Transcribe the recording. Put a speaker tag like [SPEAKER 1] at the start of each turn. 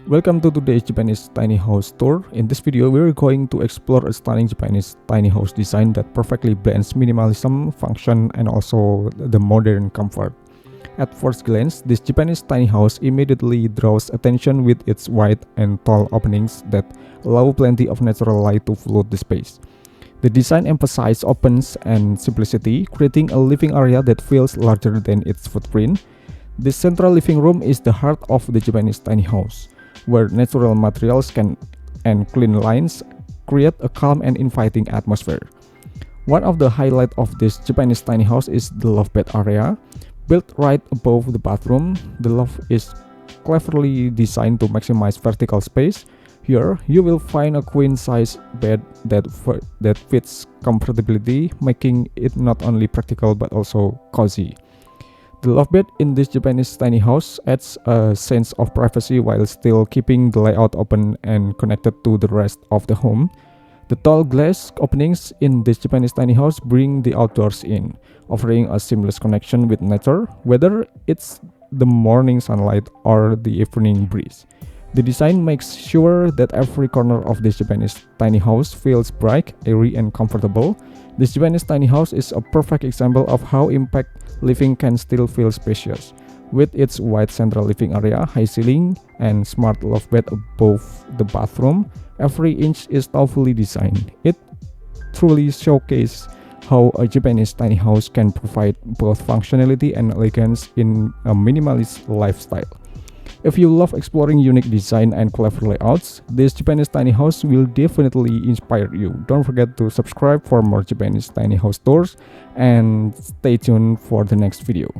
[SPEAKER 1] Welcome to today's Japanese tiny house tour. In this video, we're going to explore a stunning Japanese tiny house design that perfectly blends minimalism, function, and also the modern comfort. At first glance, this Japanese tiny house immediately draws attention with its wide and tall openings that allow plenty of natural light to flood the space. The design emphasizes openness and simplicity, creating a living area that feels larger than its footprint. This central living room is the heart of the Japanese tiny house, where natural materials and clean lines create a calm and inviting atmosphere. One of the highlights of this Japanese tiny house is the loftbed area. Built right above the bathroom, the loft is cleverly designed to maximize vertical space. Here, you will find a queen-size bed that fits comfortably, making it not only practical but also cozy. The loft bed in this Japanese tiny house adds a sense of privacy while still keeping the layout open and connected to the rest of the home. The tall glass openings in this Japanese tiny house bring the outdoors in, offering a seamless connection with nature, whether it's the morning sunlight or the evening breeze. The design makes sure that every corner of this Japanese tiny house feels bright, airy, and comfortable. This Japanese tiny house is a perfect example of how impact living can still feel spacious. With its wide central living area, high ceiling, and smart loft bed above the bathroom, every inch is thoughtfully designed. It truly showcases how a Japanese tiny house can provide both functionality and elegance in a minimalist lifestyle. If you love exploring unique design and clever layouts, this Japanese tiny house will definitely inspire you. Don't forget to subscribe for more Japanese tiny house tours and stay tuned for the next video.